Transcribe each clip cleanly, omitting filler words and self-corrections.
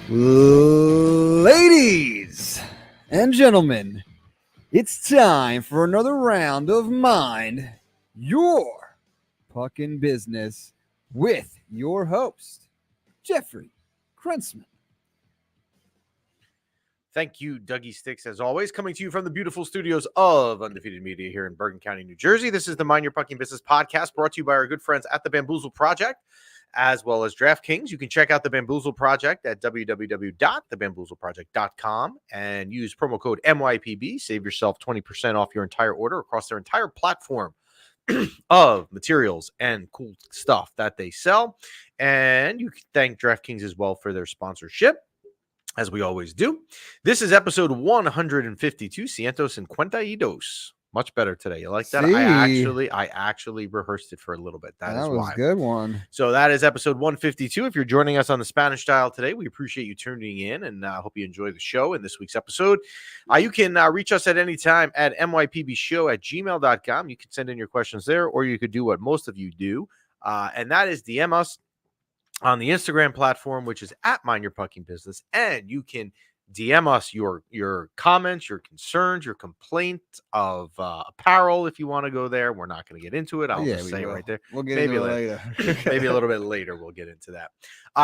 Ladies and gentlemen, it's time for another round of Mind Your Puckin' Business with your host, Jeffrey Krentzman. Thank you, Dougie Sticks, as always, coming to you from the beautiful studios of Undefeated Media here in Bergen County, New Jersey. This is the Mind Your Pucking Business podcast brought to you by our good friends at the Bamboozle Project, as well as DraftKings. You can check out the Bamboozle Project at www.thebamboozleproject.com and use promo code MYPB. Save yourself 20% off your entire order across their entire platform of materials and cool stuff that they sell. And you can thank DraftKings as well for their sponsorship, as we always do. This is episode 152, Cientos and Cuentaitos. Much better today. You like that? I actually rehearsed it for a little bit. That is was why. a good one. So that is episode 152. If you're joining us on the Spanish dial today, we appreciate you tuning in and hope you enjoy the show in this week's episode. You can reach us at any time at mypbshow@gmail.com. You can send in your questions there, or you could do what most of you do, and that is DM us on the Instagram platform, which is at Mind Your Pucking Business, and you can DM us your comments, your concerns, your complaint of apparel if you want to go there. We're not going to get into it. I'll just say it right there. We'll get maybe into it later. Maybe a little bit later we'll get into that.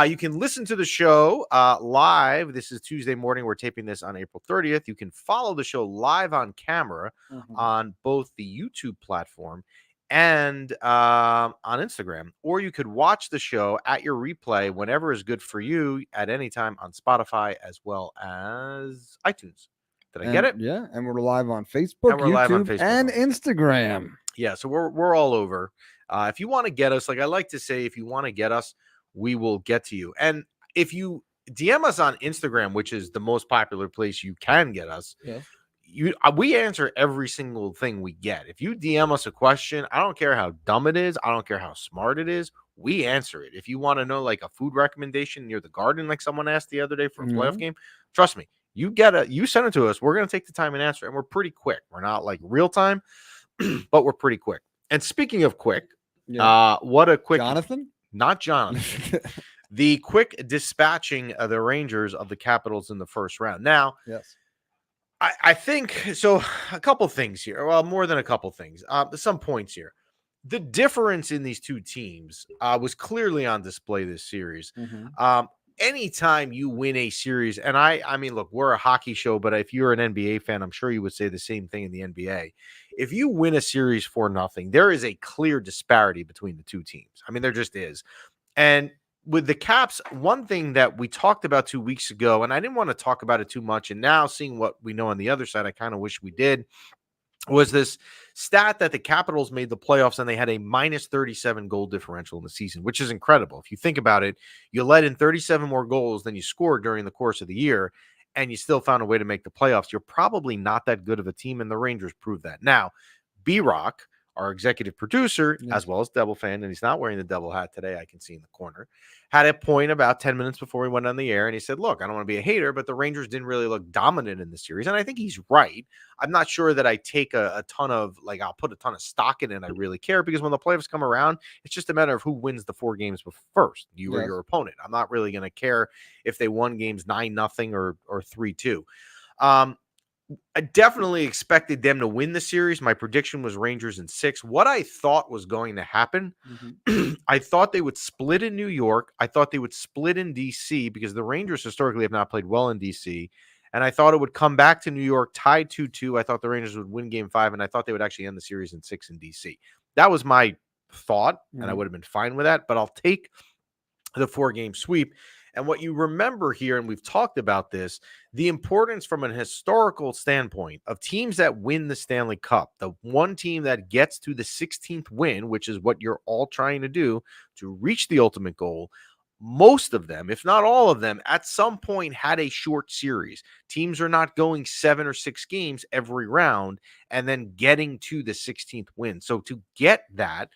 You can listen to the show live. This is Tuesday morning. We're taping this on April 30th. You can follow the show live on camera on both the YouTube platform and on Instagram, or you could watch the show at your replay whenever is good for you at any time on Spotify as well as iTunes. Did I get it? Yeah, and we're live on Facebook, And we're YouTube, live on Facebook and also. Instagram. Yeah, so we're all over. If you want to get us, like I like to say, if you want to get us, we will get to you. And if you DM us on Instagram, which is the most popular place you can get us, we answer every single thing we get. If you DM us a question, I don't care how dumb it is, I don't care how smart it is, we answer it. If you want to know like a food recommendation near the garden, like someone asked the other day for a playoff game, trust me, you send it to us. We're going to take the time and answer, and we're pretty quick. We're not like real time, but we're pretty quick. And speaking of quick, what a quick not Jonathan. The quick dispatching of the Rangers of the Capitals in the first round. Now, I think so. A couple things here. Well, more than a couple things. Some points here. The difference in these two teams was clearly on display this series. Anytime you win a series, and I mean, look, we're a hockey show, but if you're an NBA fan, I'm sure you would say the same thing in the NBA. If you win a series 4-0, there is a clear disparity between the two teams. I mean, there just is. And with the Caps, one thing that we talked about 2 weeks ago, and I didn't want to talk about it too much, and now seeing what we know on the other side, I kind of wish we did, was this stat that the Capitals made the playoffs and they had a minus 37 goal differential in the season, which is incredible. If you think about it, you let in 37 more goals than you scored during the course of the year, and you still found a way to make the playoffs. You're probably not that good of a team, and the Rangers proved that. Now, B-Rock, our executive producer, as well as Devil fan, and he's not wearing the Devil hat today, I can see in the corner, had a point about 10 minutes before we went on the air, and he said, look, I don't want to be a hater, but the Rangers didn't really look dominant in the series, and I think he's right. I'm not sure that I take a ton of, like, I'll put a ton of stock in it, and I really care, because when the playoffs come around, it's just a matter of who wins the 4 games first, you or your opponent. I'm not really going to care if they won games 9-0 or 3-2. I definitely expected them to win the series. My prediction was Rangers in 6. What I thought was going to happen, I thought they would split in New York. I thought they would split in D.C. because the Rangers historically have not played well in D.C. And I thought it would come back to New York, tied 2-2. I thought the Rangers would win Game 5, and I thought they would actually end the series in 6 in D.C. That was my thought, and I would have been fine with that. But I'll take the 4-game sweep. And what you remember here, and we've talked about this, the importance from an historical standpoint of teams that win the Stanley Cup, the one team that gets to the 16th win, which is what you're all trying to do to reach the ultimate goal. Most of them, if not all of them, at some point had a short series. Teams are not going 7 or 6 games every round and then getting to the 16th win. So to get that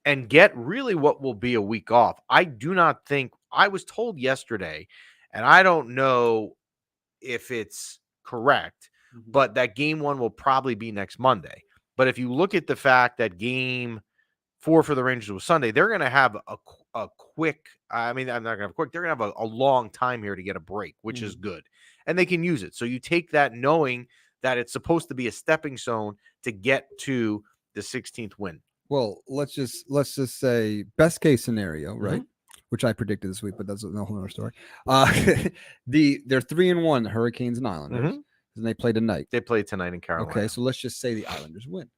and get really what will be a week off, I do not think, I was told yesterday, and I don't know if it's correct, but that game 1 will probably be next Monday. But if you look at the fact that game 4 for the Rangers was Sunday, they're going to have a quick. I mean, I'm not gonna have a quick. They're gonna have a long time here to get a break, which is good, and they can use it. So you take that knowing that it's supposed to be a stepping stone to get to the 16th win. Well, let's just say best case scenario, right? Which I predicted this week, but that's a whole other story. They're 3-1, Hurricanes and Islanders, and they play tonight. They play tonight in Carolina. Okay, so let's just say the Islanders win.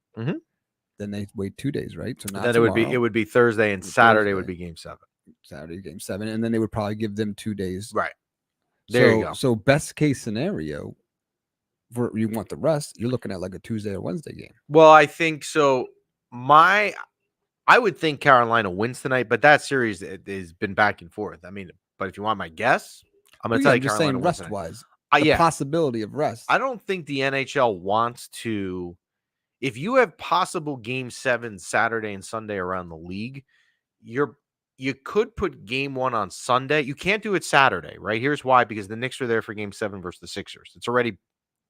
Then they wait 2 days, right? So not then tomorrow. it would be Thursday, and Saturday would be Game 7. Saturday Game 7, and then they would probably give them 2 days. Right. There you go. So best case scenario, for you want the rest, you're looking at like a Tuesday or Wednesday game. Well, I think so. I would think Carolina wins tonight, but that series has been back and forth. I mean, but if you want my guess, I'm going to tell you just Carolina saying wins rest wise. The possibility of rest. I don't think the NHL wants to. If you have possible Game 7 Saturday and Sunday around the league, you could put Game 1 on Sunday. You can't do it Saturday, right? Here's why: because the Knicks are there for Game 7 versus the Sixers. It's already.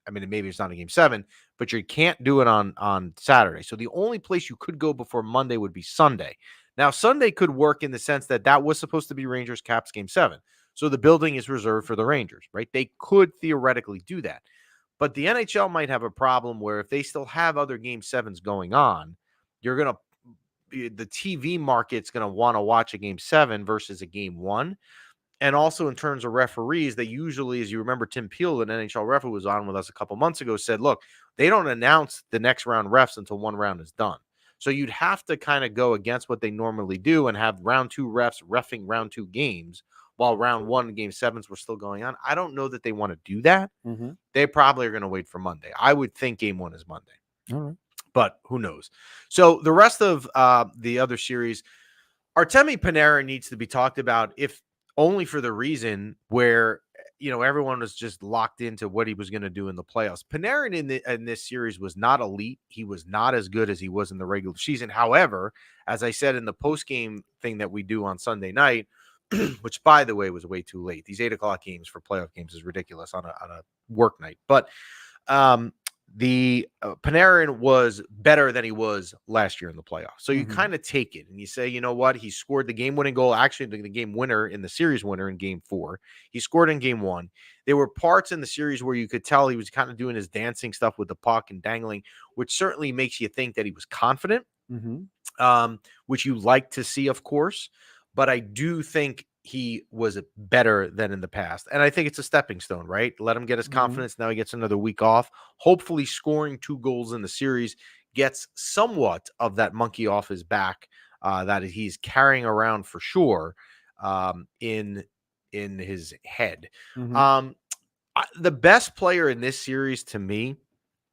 I mean, maybe it's not a Game 7, but you can't do it on Saturday. So the only place you could go before Monday would be Sunday. Now, Sunday could work in the sense that was supposed to be Rangers Caps Game 7. So the building is reserved for the Rangers, right? They could theoretically do that. But the NHL might have a problem where if they still have other Game 7s going on, the TV market's going to want to watch a Game 7 versus a Game 1. And also in terms of referees, they usually, as you remember, Tim Peel, an NHL ref who was on with us a couple months ago, said, look, they don't announce the next round refs until one round is done. So you'd have to kind of go against what they normally do and have round 2 refs reffing round 2 games while round 1 Game 7s were still going on. I don't know that they want to do that. They probably are going to wait for Monday. I would think Game 1 is Monday. All right. But who knows? So the rest of the other series, Artemi Panarin needs to be talked about, if only for the reason where, everyone was just locked into what he was going to do in the playoffs. Panarin in this series was not elite. He was not as good as he was in the regular season. However, as I said in the post-game thing that we do on Sunday night, which, by the way, was way too late. These 8:00 games for playoff games is ridiculous on a work night. But the Panarin was better than he was last year in the playoffs. So you kind of take it and you say, you know what? He scored the game-winning goal, actually the game winner in the series winner in Game 4. He scored in Game 1. There were parts in the series where you could tell he was kind of doing his dancing stuff with the puck and dangling, which certainly makes you think that he was confident, which you like to see, of course. But I do think he was better than in the past. And I think it's a stepping stone, right? Let him get his confidence. Now he gets another week off. Hopefully scoring 2 goals in the series gets somewhat of that monkey off his back that he's carrying around for sure in his head. The best player in this series to me,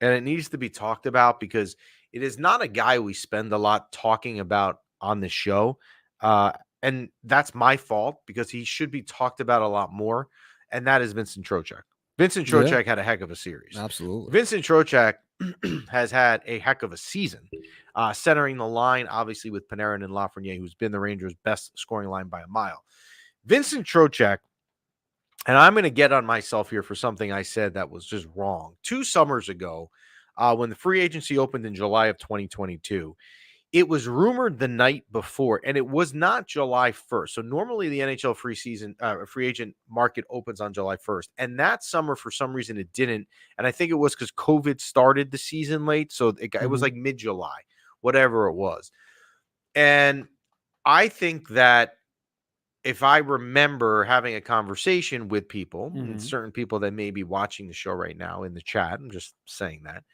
and it needs to be talked about because it is not a guy we spend a lot talking about on the show. And that's my fault because he should be talked about a lot more. And that is Vincent Trocheck. Vincent Trocheck had a heck of a series. Absolutely. Vincent Trocheck has had a heck of a season, centering the line, obviously, with Panarin and Lafreniere, who's been the Rangers' best scoring line by a mile. Vincent Trocheck, and I'm going to get on myself here for something I said that was just wrong. 2 summers ago, when the free agency opened in July of 2022, it was rumored the night before, and it was not July 1st. So normally the NHL free agent market opens on July 1st. And that summer, for some reason, it didn't. And I think it was because COVID started the season late. So it was like mid-July, whatever it was. And I think that if I remember having a conversation with people, certain people that may be watching the show right now in the chat, I'm just saying that,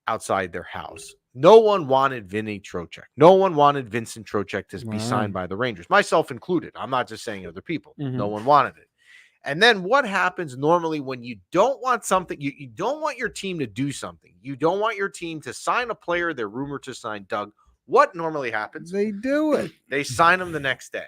outside their house, no one wanted Vinny Trocheck. No one wanted Vincent Trocheck to be signed by the Rangers, myself included. I'm not just saying other people. No one wanted it. And then what happens normally when you don't want something, you don't want your team to do something. You don't want your team to sign a player they're rumored to sign, Doug. What normally happens? They do it. They sign him the next day.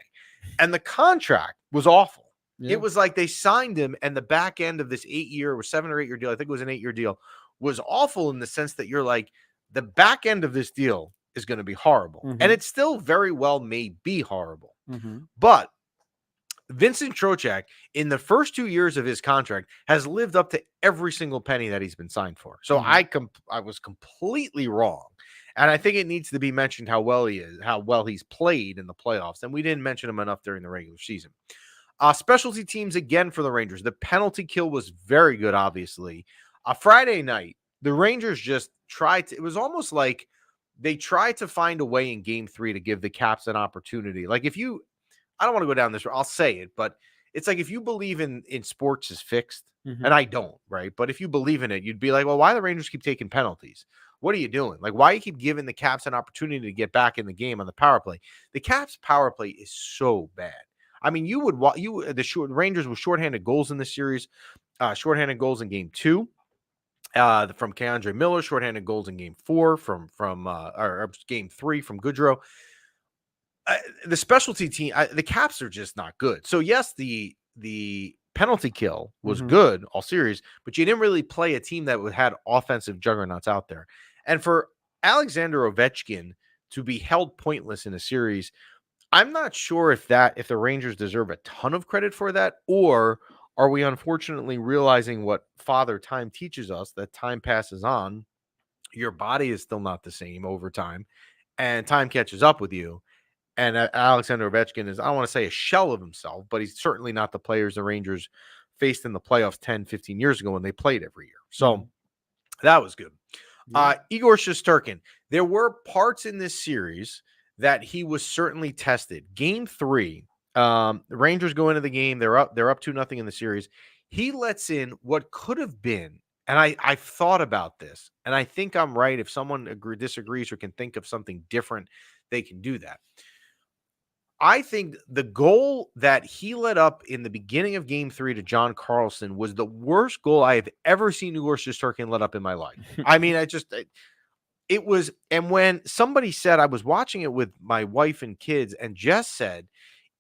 And the contract was awful. It was like they signed him, and the back end of this 8-year or 7 or 8 year deal, I think it was an 8-year deal, was awful in the sense that you're like, the back end of this deal is going to be horrible. And it still very well may be horrible. But Vincent Trocheck, in the first 2 years of his contract, has lived up to every single penny that he's been signed for. So I was completely wrong. And I think it needs to be mentioned how well he is, how well he's played in the playoffs. And we didn't mention him enough during the regular season. Specialty teams again for the Rangers. The penalty kill was very good, obviously. Friday night, the Rangers just tried to, it was almost like they tried to find a way in game 3 to give the Caps an opportunity. Like if you, I don't want to go down this road, I'll say it, but it's like if you believe in sports is fixed, and I don't, right? But if you believe in it, you'd be like, well, why the Rangers keep taking penalties? What are you doing? Like, why you keep giving the Caps an opportunity to get back in the game on the power play? The Caps power play is so bad. I mean, the Rangers with shorthanded goals in this series, shorthanded goals in game 2 from Keandre Miller, shorthanded goals in game 4 from or game 3 from Goodrow. The specialty team, the Caps are just not good. So yes, the penalty kill was good all series, but you didn't really play a team that had offensive juggernauts out there. And for Alexander Ovechkin to be held pointless in a series, I'm not sure if the Rangers deserve a ton of credit for that, or are we unfortunately realizing what Father Time teaches us, that time passes on, your body is still not the same over time, and time catches up with you. And Alexander Ovechkin is, I don't want to say a shell of himself, but he's certainly not the players the Rangers faced in the playoffs 10, 15 years ago when they played every year. So that was good. Igor Shesterkin, there were parts in this series that he was certainly tested. Game 3, the Rangers go into the game. They're up 2-0 in the series. He lets in what could have been, and I've thought about this, and I think I'm right. If someone disagrees or can think of something different, they can do that. I think the goal that he let up in the beginning of game 3 to John Carlson was the worst goal I have ever seen Igor Shesterkin let up in my life. I mean, it was, and when somebody said, I was watching it with my wife and kids, and Jess said,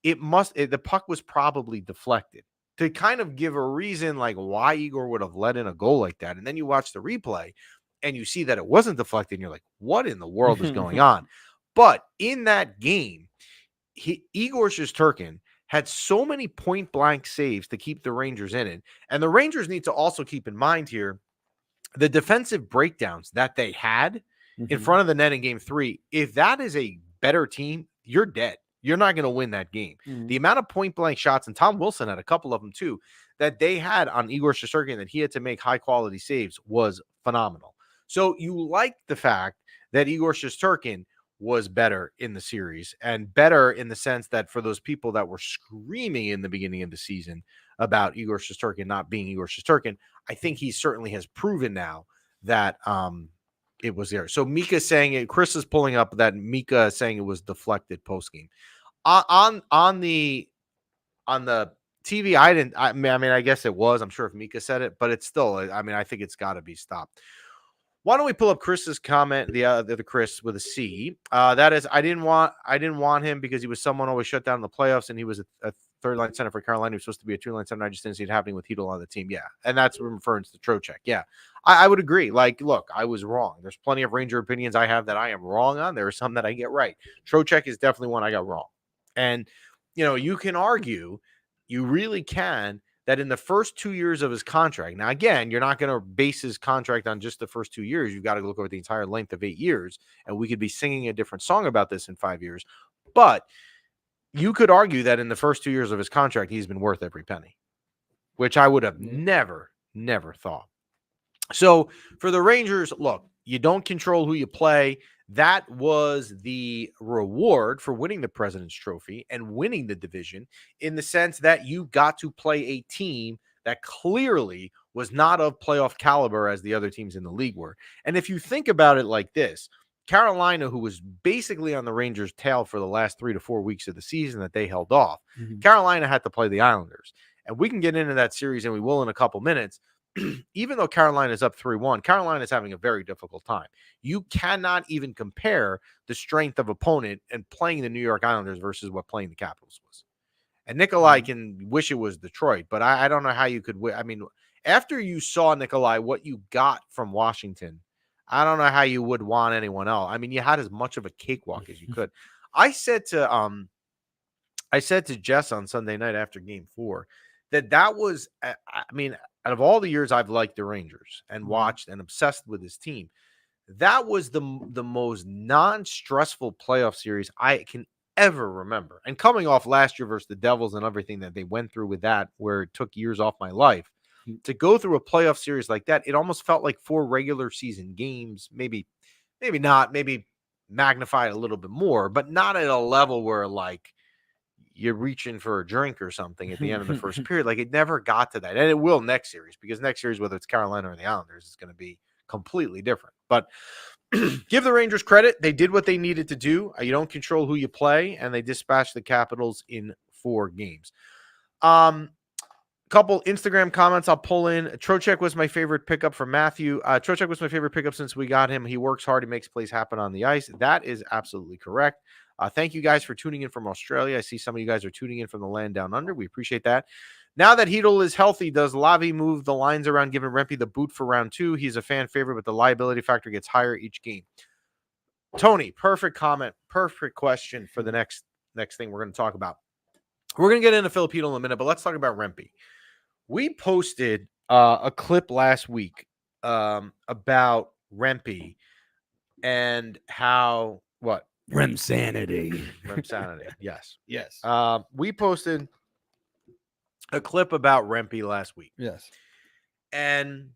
the puck was probably deflected, to kind of give a reason like why Igor would have let in a goal like that. And then you watch the replay and you see that it wasn't deflected, and you're like, what in the world is going on? But in that game, Igor Shesterkin had so many point-blank saves to keep the Rangers in it. And the Rangers need to also keep in mind here the defensive breakdowns that they had in front of the net in game 3. If that is a better team, you're dead. You're not going to win that game. The amount of point-blank shots, and Tom Wilson had a couple of them too, that they had on Igor Shesterkin that he had to make high-quality saves was phenomenal. So you like the fact that Igor Shesterkin was better in the series, and better in the sense that for those people that were screaming in the beginning of the season about Igor Shesterkin not being Igor Shesterkin, I think he certainly has proven now that it was there. So Mika saying it, Chris is pulling up that Mika saying it was deflected post game. On the TV, I mean, I guess it was. I'm sure if Mika said it, but it's still, I mean, I think it's got to be stopped. Why don't we pull up Chris's comment, the Chris with a C? That is, I didn't want him because he was someone always shut down in the playoffs, and he was a third line center for Carolina. He was supposed to be a 2-line center. I just didn't see it happening with Hedl on the team. Yeah, and that's referring to Trocheck. Yeah, I would agree. Like, look, I was wrong. There's plenty of Ranger opinions I have that I am wrong on. There are some that I get right. Trocheck is definitely one I got wrong. And, you can argue, you really can, that in the first 2 years of his contract, now, again, you're not going to base his contract on just the first 2 years. You've got to look over the entire length of 8 years, and we could be singing a different song about this in 5 years. But you could argue that in the first 2 years of his contract, he's been worth every penny, which I would have never thought. So for the Rangers, look, you don't control who you play. That was the reward for winning the President's Trophy and winning the division, in the sense that you got to play a team that clearly was not of playoff caliber as the other teams in the league were. And if you think about it like this, Carolina, who was basically on the Rangers' tail for the last 3 to 4 weeks of the season that they held off, Carolina had to play the Islanders. And we can get into that series, and we will in a couple minutes. Even though Carolina is up 3-1, Carolina is having a very difficult time. You cannot even compare the strength of opponent and playing the New York Islanders versus what playing the Capitals was. And Nikolai can wish it was Detroit, but I don't know how you could win. I mean, after you saw, Nikolai, what you got from Washington, I don't know how you would want anyone else. I mean, you had as much of a cakewalk as you could. I said to Jess on Sunday night after game 4 that was, I mean, out of all the years I've liked the Rangers and watched and obsessed with this team, That was the most non-stressful playoff series I can ever remember. And coming off last year versus the Devils and everything that they went through with that, where it took years off my life, to go through a playoff series like that, it almost felt like 4 regular season games. Maybe not, maybe magnify it a little bit more, but not at a level where like you're reaching for a drink or something at the end of the first period. Like, it never got to that. And it will next series, because next series, whether it's Carolina or the Islanders, is going to be completely different. But give the Rangers credit. They did what they needed to do. You don't control who you play, and they dispatched the Capitals in 4 games. Couple Instagram comments I'll pull in. Trocheck was my favorite pickup from Matthew. Trocheck was my favorite pickup since we got him. He works hard. He makes plays happen on the ice. That is absolutely correct. Thank you guys for tuning in from Australia. I see some of you guys are tuning in from the land down under. We appreciate that. Now that Hedl is healthy, does Lavi move the lines around, giving Rempe the boot for round 2? He's a fan favorite, but the liability factor gets higher each game. Tony, perfect comment. Perfect question for the next thing we're going to talk about. We're going to get into Filipino in a minute, but let's talk about Rempe. We posted a clip last week about Rempe and how what? Remsanity. Remsanity. Yes. Yes. We posted a clip about Rempe last week. Yes. And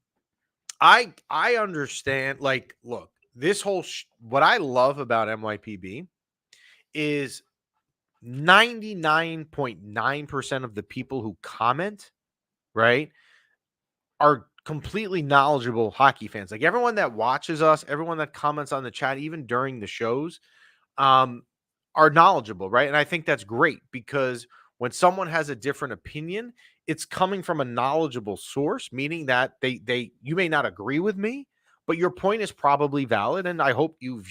I understand, like, look, this whole what I love about MYPB is 99.9% of the people who comment, right, are completely knowledgeable hockey fans. Like, everyone that watches us, everyone that comments on the chat, even during the shows, are knowledgeable, right? And I think that's great, because when someone has a different opinion, it's coming from a knowledgeable source, meaning that you may not agree with me, but your point is probably valid. And I hope you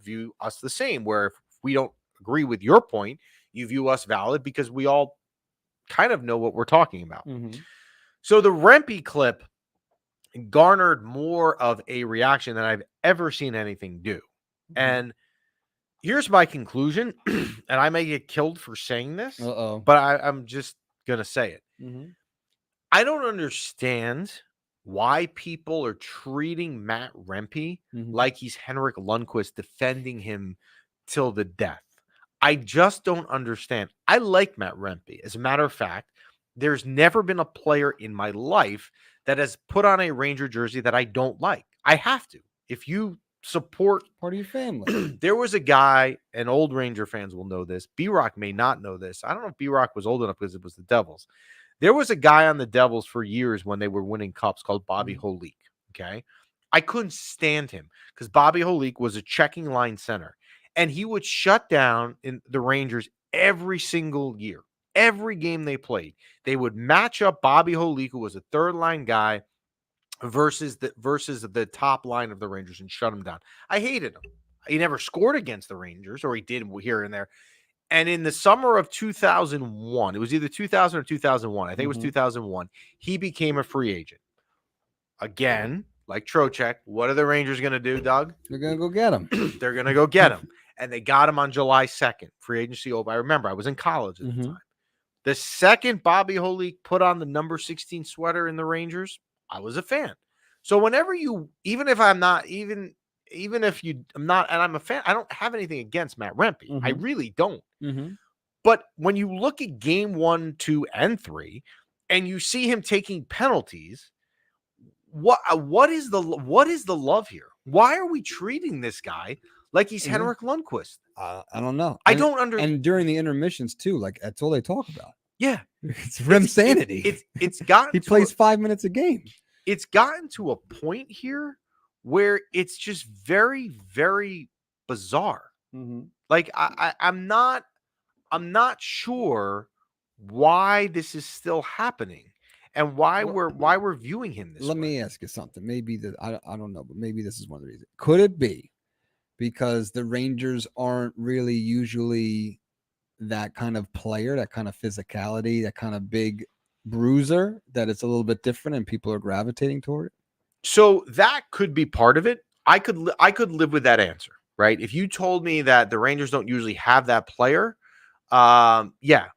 view us the same, where if we don't agree with your point, you view us valid, because we all kind of know what we're talking about. Mm-hmm. So the Rempe clip garnered more of a reaction than I've ever seen anything do. Mm-hmm. And here's my conclusion, and I may get killed for saying this, but I'm just going to say it. Mm-hmm. I don't understand why people are treating Matt Rempe like he's Henrik Lundqvist, defending him till the death. I just don't understand. I like Matt Rempe. As a matter of fact, there's never been a player in my life that has put on a Ranger jersey that I don't like. I have to. If you support part of your family. There was a guy, and old Ranger fans will know this. B-Rock may not know this. I don't know if B-Rock was old enough, because it was the Devils. There was a guy on the Devils for years when they were winning cups called Bobby Holik. Okay. I couldn't stand him, because Bobby Holik was a checking line center, and he would shut down in the Rangers every single year. Every game they played, they would match up Bobby Holik, who was a third line guy, versus the top line of the Rangers, and shut him down. I hated him. He never scored against the Rangers, or he did here and there. And in the summer of 2001, it was either 2000 or 2001. I think it was 2001. He became a free agent. Again, like Trocheck, what are the Rangers going to do, Doug? They're going to go get him. They're going to go get him. And they got him on July 2nd. Free agency over. I remember I was in college at the time. The second Bobby Holik put on the number 16 sweater in the Rangers, I was a fan. So whenever even if I'm not, even if I'm not, and I'm a fan, I don't have anything against Matt Rempe. I really don't. But when you look at game 1, 2, and 3, and you see him taking penalties, what is the love here? Why are we treating this guy like he's Henrik Lundqvist? I don't know. I don't understand. And during the intermissions too, like that's all they talk about. Yeah, it's Remsanity. It's gotten. He plays 5 minutes a game. It's gotten to a point here where it's just very, very bizarre. Like I'm not sure why this is still happening, and why we're viewing him this way. Let me ask you something. Maybe I don't know, but maybe this is one of the reasons. Could it be because the Rangers aren't really usually that kind of player, that kind of physicality, that kind of big bruiser, that it's a little bit different and people are gravitating toward it? So that could be part of it. I could live with that answer, right? If you told me that the Rangers don't usually have that player, yeah,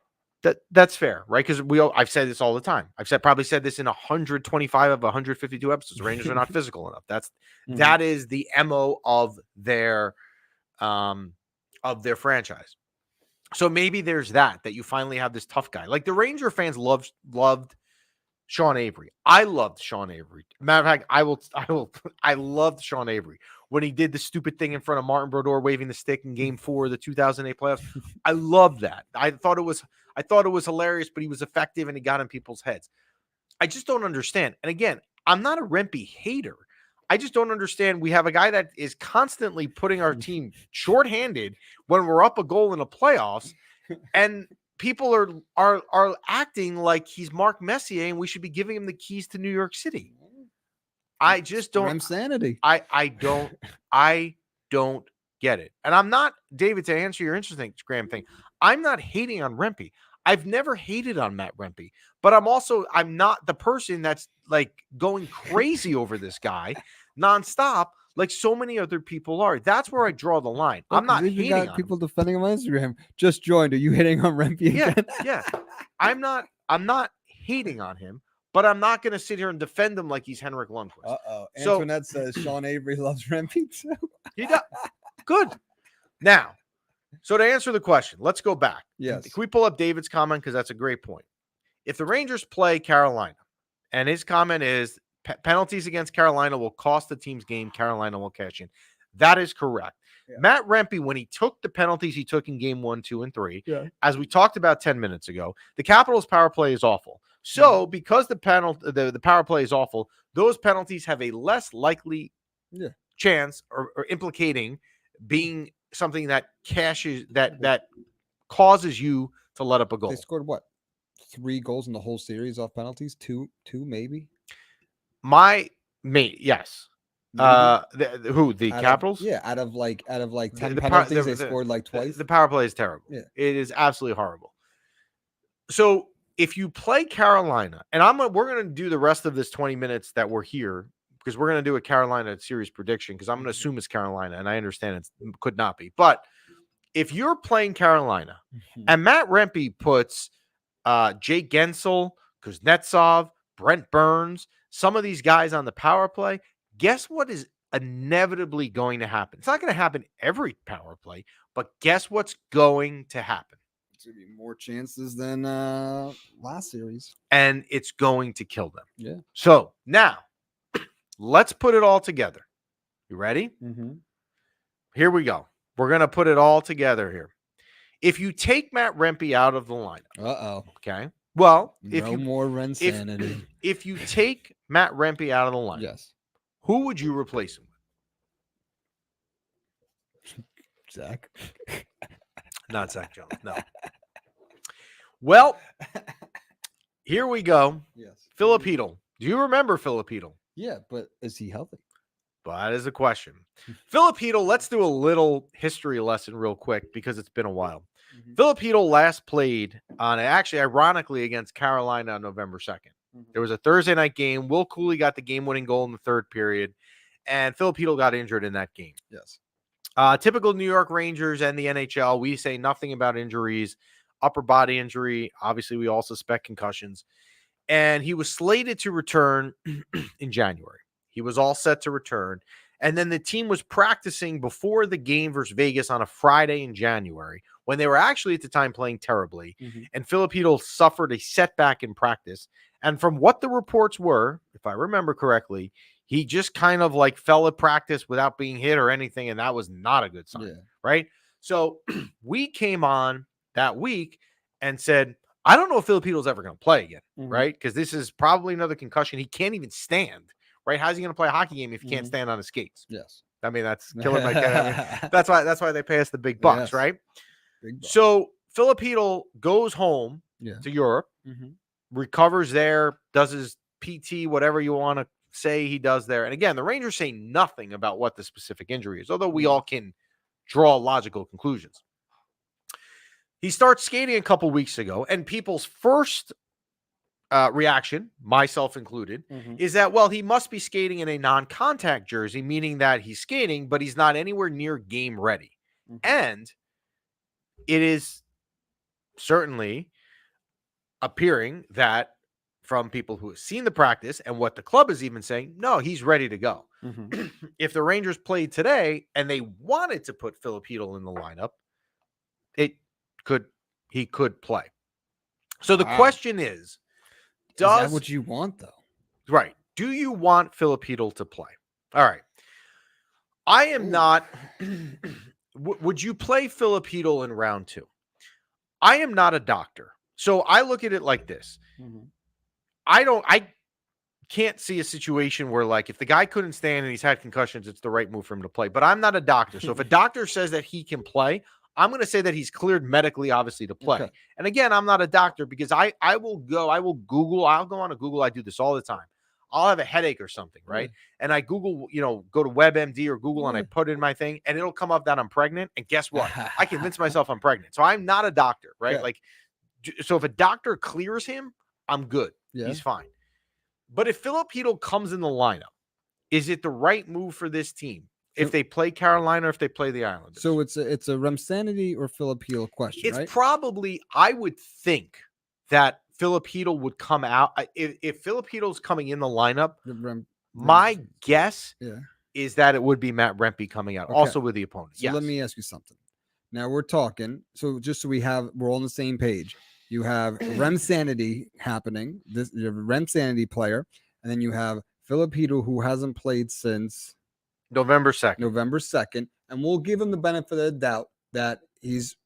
That's fair, right? Because I've said this all the time. Probably said this in 125 of 152 episodes. The Rangers are not physical enough. That is the MO of their franchise. So maybe there's that you finally have this tough guy. Like the Ranger fans loved Sean Avery. I loved Sean Avery. Matter of fact, I loved Sean Avery when he did the stupid thing in front of Martin Brodeur waving the stick in Game 4 of the 2008 playoffs. I loved that. I thought it was hilarious, but he was effective and he got in people's heads. I just don't understand. And again, I'm not a Rempe hater. I just don't understand. We have a guy that is constantly putting our team shorthanded when we're up a goal in the playoffs, and people are acting like he's Mark Messier and we should be giving him the keys to New York City. I just don't. Insanity. I don't get it. And I'm not, David, to answer your Instagram thing, I'm not hating on Rempe. I've never hated on Matt Rempe, but I'm not the person that's like going crazy over this guy nonstop like so many other people are. That's where I draw the line. Look, I'm not hating on people him. defending him on Instagram. Just joined. Are you hitting on Rempe again? Yeah. I'm not hating on him, but I'm not going to sit here and defend him like he's Henrik Lundqvist. Uh-oh. Antoinette says Sean Avery loves Rempe too. He does. Good. Now, so to answer the question, let's go back. Yes. Can we pull up David's comment? Because that's a great point. If the Rangers play Carolina, and his comment is penalties against Carolina will cost the team's game, Carolina will cash in. That is correct. Yeah. Matt Rempe, when he took the penalties he took in game 1, 2, and 3, as we talked about 10 minutes ago, the Capitals' power play is awful. So because the power play is awful, those penalties have a less likely chance or implicating being something that that causes you to let up a goal. They scored what? 3 goals in the whole series off penalties? Two maybe? Yes. The Capitals? Out of like 10 penalties, they scored like twice. The power play is terrible. Yeah. It is absolutely horrible. So if you play Carolina, and we're going to do the rest of this 20 minutes that we're here, because we're going to do a Carolina series prediction, because I'm going to assume it's Carolina, and I understand it could not be. But if you're playing Carolina, and Matt Rempe puts Jake Gensel, Kuznetsov, Brent Burns, some of these guys on the power play, guess what is inevitably going to happen? It's not going to happen every power play, but guess what's going to happen? It's going to be more chances than last series. And it's going to kill them. Yeah. So now, let's put it all together. You ready? Mm-hmm. Here we go. We're going to put it all together here. If you take Matt Rempe out of the lineup. Uh-oh. Okay. Well, more Rensanity. If you take Matt Rempe out of the lineup, yes, who would you replace him with? Zach. Not Zach Jones. No. Well, here we go. Yes. Filipino. Do you remember Filipino? Yeah, but is he healthy? But that is a question. Filipino, let's do a little history lesson real quick because it's been a while. Mm-hmm. Filipino last played ironically, against Carolina on November 2nd. Mm-hmm. There was a Thursday night game. Will Cooley got the game-winning goal in the third period, and Filipino got injured in that game. Yes. Typical New York Rangers and the NHL, we say nothing about injuries. Upper body injury, obviously we all suspect concussions. And he was slated to return in January. He was all set to return. And then the team was practicing before the game versus Vegas on a Friday in January when they were actually at the time playing terribly. Mm-hmm. And Filipino suffered a setback in practice. And from what the reports were, if I remember correctly, he just kind of like fell at practice without being hit or anything. And that was not a good sign, right? So we came on that week and said, I don't know if Filipino's ever going to play again, right? Because this is probably another concussion. He can't even stand, right? How's he going to play a hockey game if he can't stand on his skates? Yes. I mean, that's killing my cat. I mean, that's why they pay us the big bucks, right? Big bucks. So Filipino goes home to Europe, recovers there, does his PT, whatever you want to say he does there. And again, the Rangers say nothing about what the specific injury is, although we all can draw logical conclusions. He starts skating a couple weeks ago, and people's first reaction, myself included, is that, well, he must be skating in a non-contact jersey, meaning that he's skating, but he's not anywhere near game ready. And it is certainly appearing that from people who have seen the practice and what the club is even saying, no, he's ready to go. Mhm. If the Rangers played today and they wanted to put Filipino in the lineup, it could he could play. So the Wow. question is, Is that does what you want though? right, do you want Filipino to play? All right. I am Ooh. not would you play Filipino in round 2? I am not a doctor. So I look at it like this. Mhm. I can't see a situation where, like, if the guy couldn't stand and he's had concussions, it's the right move for him to play. But I'm not a doctor. So if a doctor says that he can play, I'm going to say that he's cleared medically, obviously, to play. Okay. And again, I'm not a doctor because I will go on to Google. I do this all the time. I'll have a headache or something, right? And I Google, go to WebMD or Google and I put in my thing and it'll come up that I'm pregnant. And guess what? I convince myself I'm pregnant. So I'm not a doctor, right? Okay. Like, so if a doctor clears him, I'm good. Yeah. He's fine. But if Filipino comes in the lineup, is it the right move for this team if they play Carolina or if they play the Islanders? So it's a Remsanity or Filipino question, It's right? probably, I would think that Filipino would come out. If Filipino's coming in the lineup, my guess is that it would be Matt Rempe coming out, also with the opponent. So let me ask you something. Now we're talking. So just so we're all on the same page. You have Remsanity happening. You have a Remsanity player, and then you have Filipino who hasn't played since November 2nd. November 2nd, and we'll give him the benefit of the doubt that he's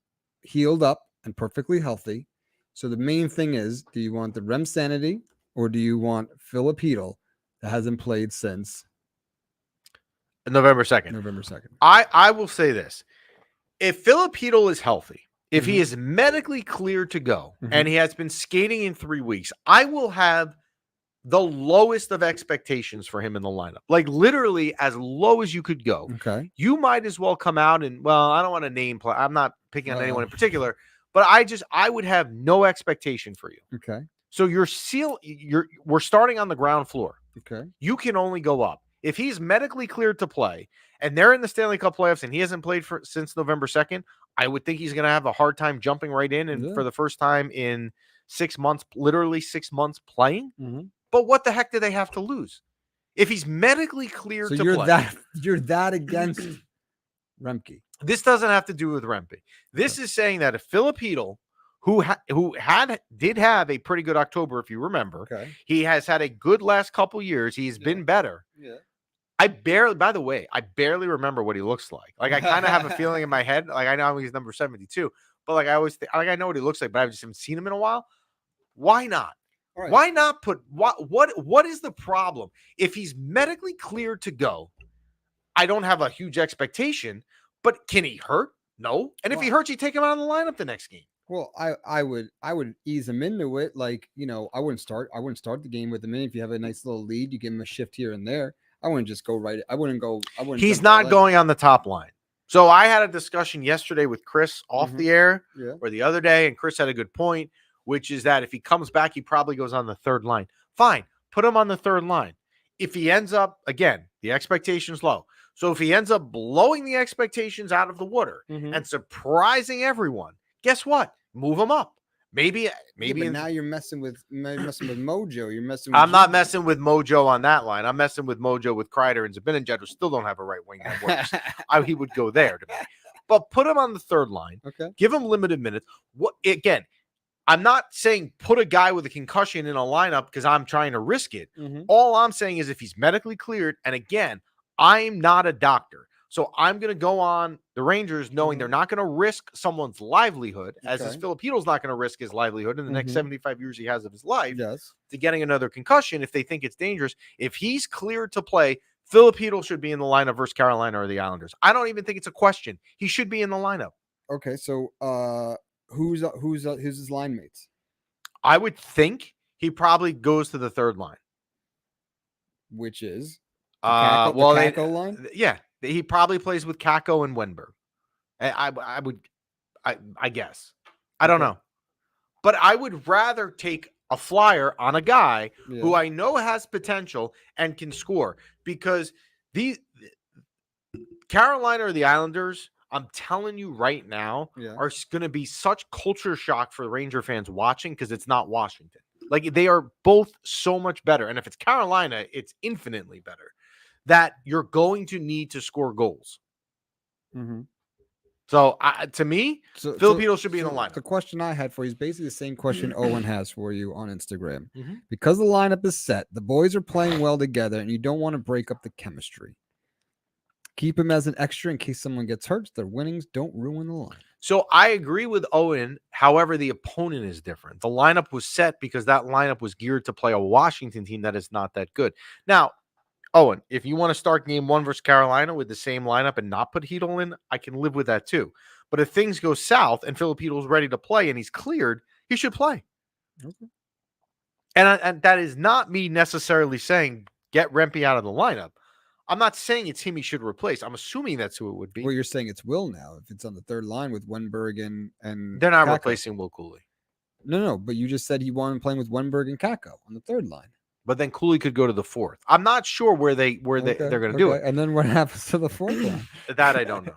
healed up and perfectly healthy. So the main thing is, do you want the Remsanity or do you want Filipino that hasn't played since November 2nd. November 2nd? I will say this. If Filipino is healthy, if he is medically cleared to go and he has been skating in 3 weeks, I will have the lowest of expectations for him in the lineup. Like literally as low as you could go. Okay. You might as well come out and, well, I don't want to name play. I'm not picking on anyone in particular, but I would have no expectation for you. Okay. So we're starting on the ground floor. Okay. You can only go up. If he's medically cleared to play and they're in the Stanley Cup playoffs and he hasn't played since November 2nd, I would think he's going to have a hard time jumping right in and for the first time in 6 months, literally 6 months playing. But what the heck do they have to lose? If he's medically cleared to play. You're that against Remke. This doesn't have to do with Rempe. This is saying that if Filipino, who did have a pretty good October, if you remember, he has had a good last couple years. He's been better. Yeah. By the way, I barely remember what he looks like. Like I kind of have a feeling in my head, like I know he's number 72, but like I always think, like I know what he looks like, but I just haven't seen him in a while. Why not? Right. Why not put what is the problem? If he's medically cleared to go, I don't have a huge expectation, but can he hurt? No. And if he hurts, you take him out of the lineup the next game. Well, I would ease him into it. Like, I wouldn't start the game with him in. If you have a nice little lead, you give him a shift here and there. I wouldn't just go right. He's not going on the top line. So I had a discussion yesterday with Chris off the air or the other day, and Chris had a good point, which is that if he comes back, he probably goes on the third line. Fine. Put him on the third line. If he ends up, again, the expectation's low. So if he ends up blowing the expectations out of the water and surprising everyone, guess what? Move him up. Maybe. But now you're messing with Mojo. You're messing with I'm not messing with Mojo on that line. I'm messing with Mojo with Kreider and Zibanejad, who still don't have a right wing that works. He would go there to me. But put him on the third line. Okay. Give him limited minutes. Again, I'm not saying put a guy with a concussion in a lineup because I'm trying to risk it. All I'm saying is if he's medically cleared, and again, I'm not a doctor. So I'm going to go on the Rangers knowing they're not going to risk someone's livelihood, as his Filipino's not going to risk his livelihood in the next 75 years he has of his life to getting another concussion if they think it's dangerous. If he's cleared to play, Filipino should be in the lineup versus Carolina or the Islanders. I don't even think it's a question. He should be in the lineup. Okay, so who's his line mates? I would think he probably goes to the third line. Which is? The Kakko line? Yeah. He probably plays with Kakko and Wenberg. I guess. I don't know. But I would rather take a flyer on a guy who I know has potential and can score, because these Carolina or the Islanders, I'm telling you right now, Yeah. are going to be such culture shock for Ranger fans watching because it's not Washington. Like they are both so much better. And if it's Carolina, it's infinitely better. That you're going to need to score goals. Mm-hmm. So to me, Filipino should be in the lineup. The question I had for you is basically the same question Owen has for you on Instagram. Mm-hmm. Because the lineup is set, the boys are playing well together, and you don't want to break up the chemistry. Keep him as an extra in case someone gets hurt. Their winnings don't ruin the line. So I agree with Owen. However, the opponent is different. The lineup was set because that lineup was geared to play a Washington team that is not that good. Now, Owen, if you want to start game 1 versus Carolina with the same lineup and not put Hedel in, I can live with that too. But if things go south and Filipino's ready to play and he's cleared, he should play. Okay. And that is not me necessarily saying get Rempe out of the lineup. I'm not saying it's him he should replace. I'm assuming that's who it would be. Well, you're saying it's Will now. If it's on the third line with Wenberg and they're not Kakko. replacing Will Cooley. No, but you just said he wanted playing with Wenberg and Kakko on the third line. But then Cooley could go to the fourth. I'm not sure where they're going to do it. And then what happens to the fourth line? That I don't know.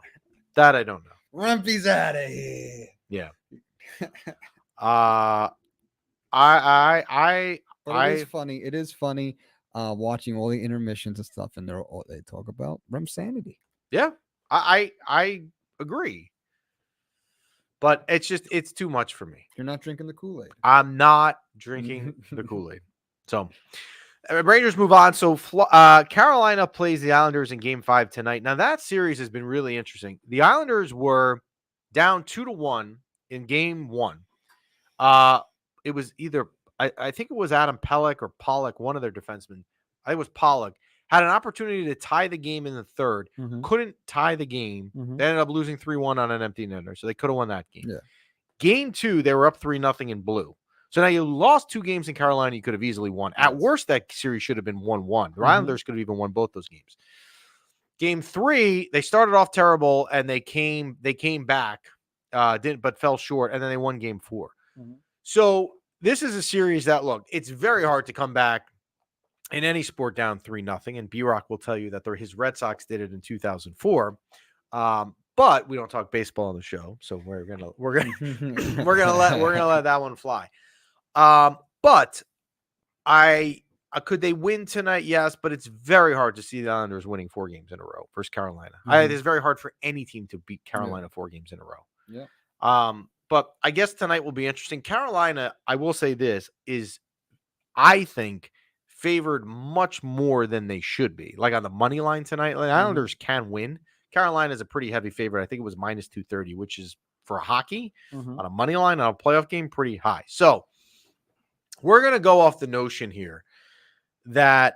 That I don't know. Rempe's out of here. Yeah. But it is funny. It is funny watching all the intermissions and stuff, and they talk about Rem sanity. Yeah, I agree. But it's too much for me. You're not drinking the Kool-Aid. I'm not drinking the Kool-Aid. So Rangers move on. So Carolina plays the Islanders in Game 5 tonight. Now that series has been really interesting. The Islanders were down 2-1 in Game 1. It was either I think it was Adam Pelech or Pollock, one of their defensemen. I think it was Pollock. Had an opportunity to tie the game in the third. Mm-hmm. Couldn't tie the game. Mm-hmm. They ended up losing 3-1 on an empty netter, so they could have won that game. Yeah. Game 2, they were up 3-0 in blue. So now you lost 2 games in Carolina. You could have easily won. At worst, that series should have been 1-1. The Islanders could have even won both those games. Game 3, they started off terrible and they came back, but fell short, and then they won Game 4. Mm-hmm. So this is a series that, look, it's very hard to come back in any sport down 3-0, and B-Rock will tell you that his Red Sox did it in 2004. But we don't talk baseball on the show, so we're gonna let that one fly. But could they win tonight? Yes, but it's very hard to see the Islanders winning 4 games in a row versus Carolina. It's very hard for any team to beat Carolina 4 games in a row. Yeah. But I guess tonight will be interesting. Carolina, I will say this, is, I think, favored much more than they should be. Like on the money line tonight, the Islanders can win. Carolina is a pretty heavy favorite. I think it was minus 230, which is for hockey on a money line on a playoff game pretty high. So we're going to go off the notion here that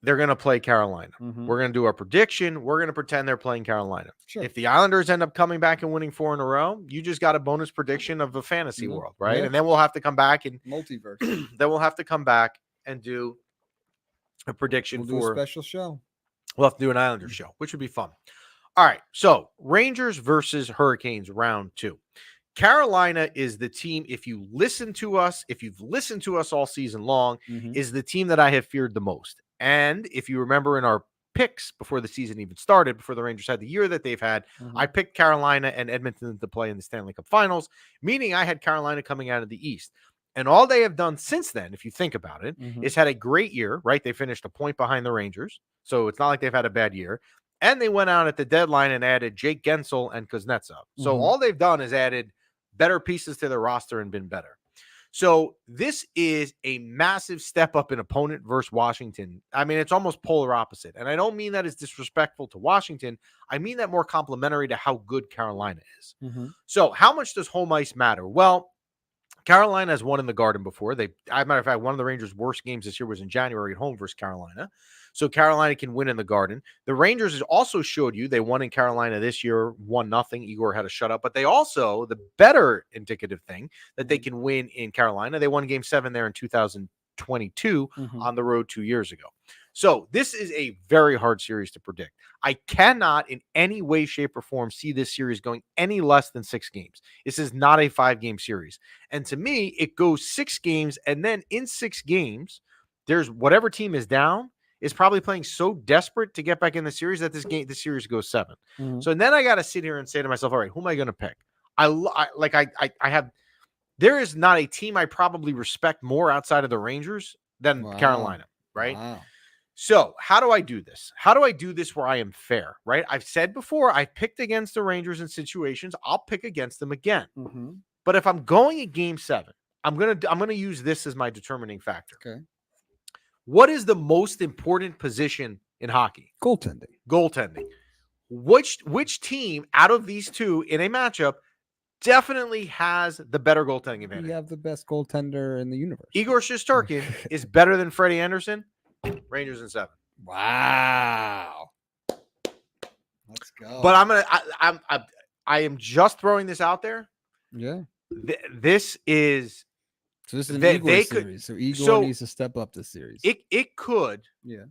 they're going to play Carolina. We're going to do a prediction. We're going to pretend they're playing Carolina. Sure. If the Islanders end up coming back and winning 4 in a row, you just got a bonus prediction of a fantasy world, right? Yeah. And then we'll have to come back and multiverse. then we'll have to come back and do a prediction do a special show. We'll have to do an Islanders show, which would be fun. All right. So Rangers versus Hurricanes round 2. Carolina is the team, if you've listened to us all season long, is the team that I have feared the most. And if you remember in our picks before the season even started, before the Rangers had the year that they've had, I picked Carolina and Edmonton to play in the Stanley Cup Finals, meaning I had Carolina coming out of the East. And all they have done since then, if you think about it, is had a great year, right? They finished a point behind the Rangers, so it's not like they've had a bad year. And they went out at the deadline and added Jake Gensel and Kuznetsov. So all they've done is added better pieces to their roster and been better. So this is a massive step up in opponent versus Washington. I mean, it's almost polar opposite. And I don't mean that as disrespectful to Washington. I mean that more complimentary to how good Carolina is. So how much does home ice matter? Well, Carolina has won in the Garden before. As a matter of fact, one of the Rangers' worst games this year was in January at home versus Carolina. So Carolina can win in the Garden. The Rangers also showed you they won in Carolina this year, 1-0. Igor had a shutout. But they also, the better indicative thing, that they can win in Carolina. They won Game 7 there in 2022 on the road 2 years ago. So this is a very hard series to predict. I cannot in any way, shape, or form see this series going any less than 6 games. This is not a 5-game series. And to me, it goes 6 games, and then in 6 games, there's whatever team is down is probably playing so desperate to get back in the series that this series goes 7. Mhm. So then I got to sit here and say to myself, all right, who am I going to pick? I have. There is not a team I probably respect more outside of the Rangers than Wow. Carolina, right? Wow. So how do I do this? How do I do this where I am fair, right? I've said before, I've picked against the Rangers in situations. I'll pick against them again. Mhm. But if I'm going a game 7, I'm gonna use this as my determining factor. Okay. What is the most important position in hockey? Goaltending. Goaltending. Which team out of these two in a matchup definitely has the better goaltending advantage? You have the best goaltender in the universe. Igor Shesterkin is better than Freddie Anderson. Rangers in 7. Wow. Let's go. But I am just throwing this out there. Yeah. This is So this is an they- Igor they could- series. So Igor so needs to step up this series. it could, Yeah.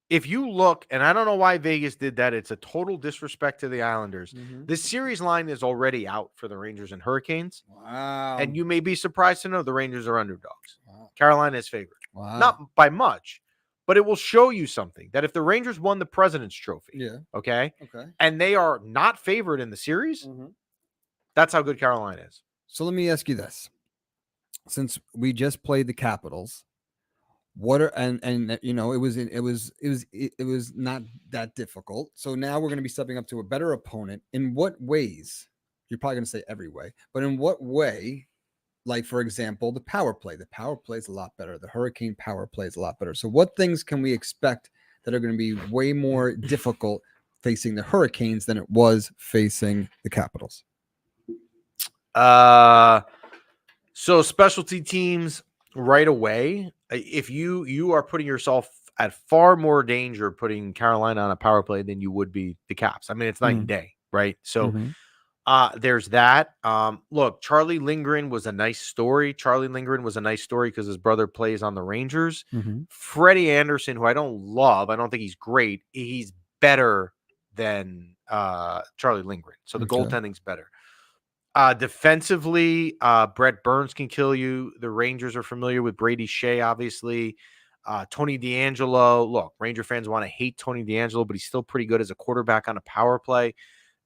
if you look, and I don't know why Vegas did that. It's a total disrespect to the Islanders. Mhm. This series line is already out for the Rangers and Hurricanes. Wow. And you may be surprised to know the Rangers are underdogs. Wow. Carolina is favored. Wow. Not by much, but it will show you something that if the Rangers won the President's Trophy, Yeah. okay, Okay. and they are not favored in the series, Mhm. that's how good Carolina is. So let me ask you this: since we just played the Capitals, what are and you know it was not that difficult. So now we're going to be stepping up to a better opponent. In what ways? You're probably going to say every way, but in what way? Like for example, the power play. The power play is a lot better. The Hurricane power play is a lot better. So what things can we expect that are going to be way more difficult facing the Hurricanes than it was facing the Capitals? So specialty teams right away. If you are putting yourself at far more danger putting Carolina on a power play than you would be the Caps. I mean, it's night and day, right? So there's that. Look, Charlie Lindgren was a nice story. Charlie Lindgren was a nice story because his brother plays on the Rangers. Freddie Anderson, who I don't love, I don't think he's great. He's better than Charlie Lindgren. So the goaltending's better. Defensively, Brett Burns can kill you. The Rangers are familiar with Brady Shea, obviously. Tony DeAngelo. Look, Ranger fans want to hate Tony DeAngelo, but he's still pretty good as a quarterback on a power play.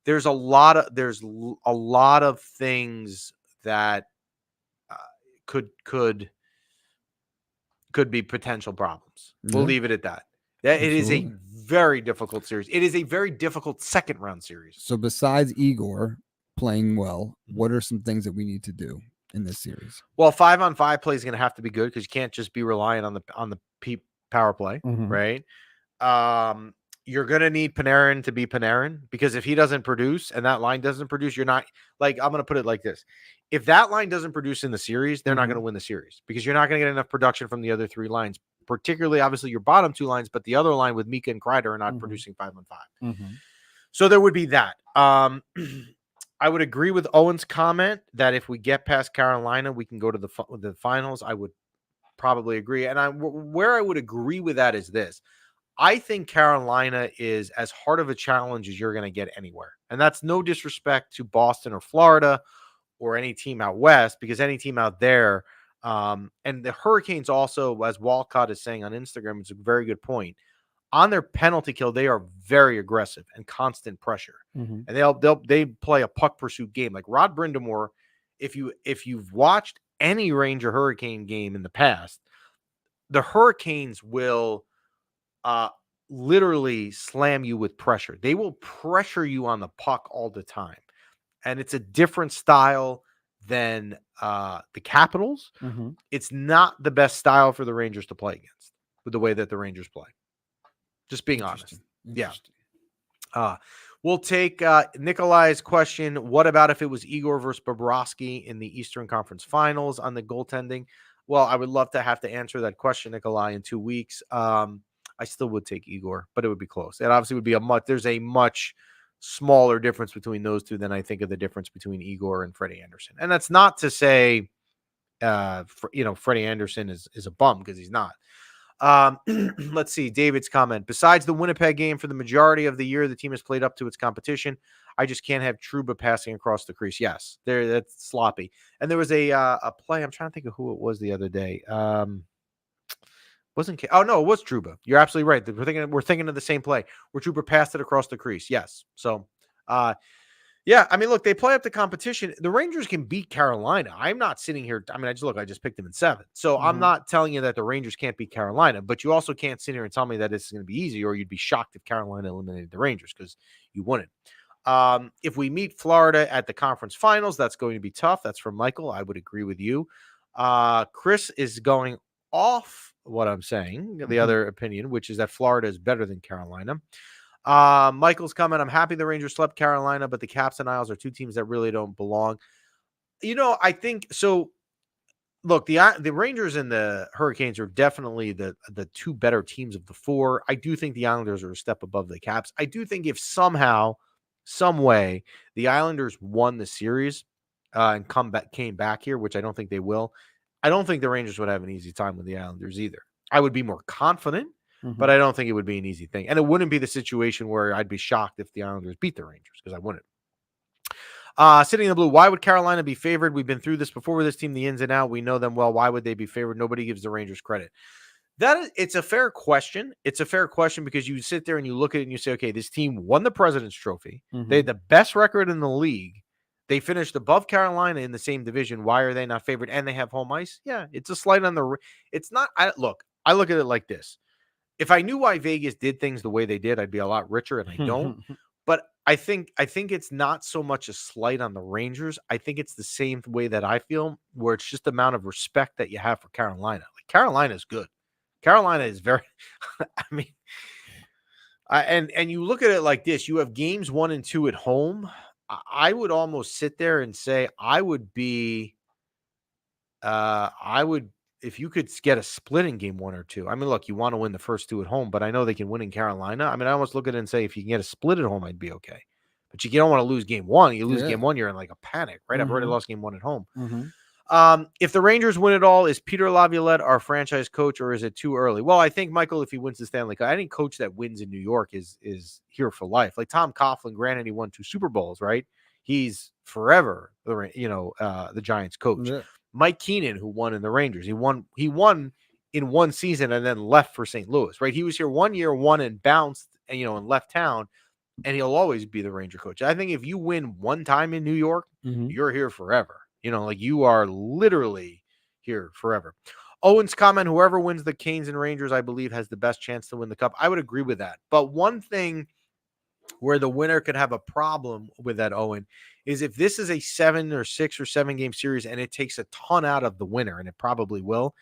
There's a lot of things that could be potential problems. We'll leave it at that. It is a very difficult series. It is a very difficult second round series. So besides Igor playing well, what are some things that we need to do in this series? Well, 5-on-5 play is going to have to be good because you can't just be relying on the power play, right? You're going to need Panarin to be Panarin because if he doesn't produce and that line doesn't produce, you're not like, I'm going to put it like this. If that line doesn't produce in the series, they're not going to win the series because you're not going to get enough production from the other 3 lines, particularly obviously your bottom 2 lines, but the other line with Mika and Kreider are not producing 5-on-5. So there would be that. I would agree with Owen's comment that if we get past Carolina, we can go to the finals. I would probably agree. And where I would agree with that is this. I think Carolina is as hard of a challenge as you're going to get anywhere. And that's no disrespect to Boston or Florida or any team out west, because any team out there, and the Hurricanes also, as Walcott is saying on Instagram, it's a very good point. On their penalty kill, they are very aggressive and constant pressure. And they play a puck pursuit game. Like Rod Brindamore, if you've watched any Ranger Hurricane game in the past, the Hurricanes will literally slam you with pressure. They will pressure you on the puck all the time. And it's a different style than the Capitals. It's not the best style for the Rangers to play against with the way that the Rangers play. Just being honest. Yeah. We'll take Nikolai's question. What about if it was Igor versus Bobrovsky in the Eastern Conference Finals on the goaltending? Well, I would love to have to answer that question, Nikolai, in 2 weeks. I still would take Igor, but it would be close. It obviously would be there's a much smaller difference between those two than I think of the difference between Igor and Freddie Anderson. And that's not to say, Freddie Anderson is a bum, because he's not. Let's see David's comment. Besides the Winnipeg game, for the majority of the year, the team has played up to its competition. I just can't have Trouba passing across the crease. Yes, that's sloppy. And there was a play. I'm trying to think of who it was the other day. Wasn't oh no, it was Truba. You're absolutely right. We're thinking of the same play where Truba passed it across the crease. Yes. So yeah, I mean, look, they play up the competition. The Rangers can beat Carolina. I'm not sitting here. I mean, I just picked them in 7. So I'm not telling you that the Rangers can't beat Carolina, but you also can't sit here and tell me that it's going to be easy, or you'd be shocked if Carolina eliminated the Rangers, because you wouldn't. If we meet Florida at the conference finals, that's going to be tough. That's from Michael. I would agree with you. Chris is going off what I'm saying, the other opinion, which is that Florida is better than Carolina. Michael's comment. I'm happy the Rangers swept Carolina, but the Caps and Isles are 2 teams that really don't belong. I think so. Look, the Rangers and the Hurricanes are definitely the 2 better teams of the 4. I do think the Islanders are a step above the Caps. I do think if somehow, some way, the Islanders won the series and came back here, which I don't think they will, I don't think the Rangers would have an easy time with the Islanders either. I would be more confident, but I don't think it would be an easy thing. And it wouldn't be the situation where I'd be shocked if the Islanders beat the Rangers, because I wouldn't. Sitting in the blue, why would Carolina be favored? We've been through this before with this team, the ins and out. We know them well. Why would they be favored? Nobody gives the Rangers credit. It's a fair question. It's a fair question because you sit there and you look at it and you say, okay, this team won the President's Trophy. They had the best record in the league. They finished above Carolina in the same division. Why are they not favored? And they have home ice? Yeah, it's a slight on the. It's not. I look at it like this. If I knew why Vegas did things the way they did, I'd be a lot richer, and I don't. But I think it's not so much a slight on the Rangers. I think it's the same way that I feel, where it's just the amount of respect that you have for Carolina. Like, Carolina is good. Carolina is very. I mean, and you look at it like this: you have games 1 and 2 at home. I would almost sit there and say I would, if you could get a split in game 1 or 2. I mean, look, you want to win the first 2 at home, but I know they can win in Carolina. I mean, I almost look at it and say if you can get a split at home, I'd be okay. But you don't want to lose game 1. You lose game 1, you're in like a panic, right? I've already lost game 1 at home. If the Rangers win it all, is Peter Laviolette our franchise coach, or is it too early? Well, I think, Michael, if he wins the Stanley Cup, any coach that wins in New York is here for life. Like Tom Coughlin, granted, he won 2 Super Bowls, right? He's forever, the Giants coach. Yeah. Mike Keenan, who won in the Rangers, he won in 1 season and then left for St. Louis, right? He was here 1 year, won and bounced, and and left town, and he'll always be the Ranger coach. I think if you win 1 time in New York, you're here forever. Like you are literally here forever. Owen's comment, whoever wins the Canes and Rangers, I believe, has the best chance to win the cup. I would agree with that. But one thing where the winner could have a problem with that, Owen, is if this is a 7 or 6 or 7 game series and it takes a ton out of the winner, and it probably will.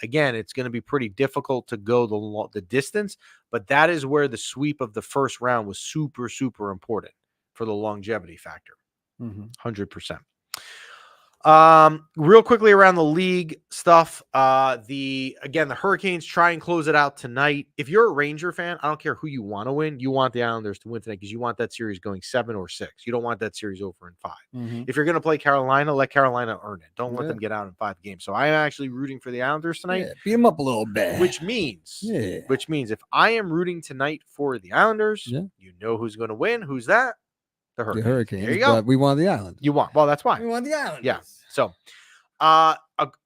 Again, it's going to be pretty difficult to go the distance, but that is where the sweep of the first round was super, super important for the longevity factor. 100%. Real quickly around the league stuff. The Hurricanes try and close it out tonight. If you're a Ranger fan, I don't care who you want to win. You want the Islanders to win tonight because you want that series going 7 or 6. You don't want that series over in 5. If you're going to play Carolina, let Carolina earn it. Don't let them get out in 5 games. So I am actually rooting for the Islanders tonight. Beat them up a little bit. Which means if I am rooting tonight for the Islanders, you know who's going to win. Who's that? The Hurricanes. There you go. But we want the Islanders. You want. Well, that's why. We want the Islanders. Yeah. So,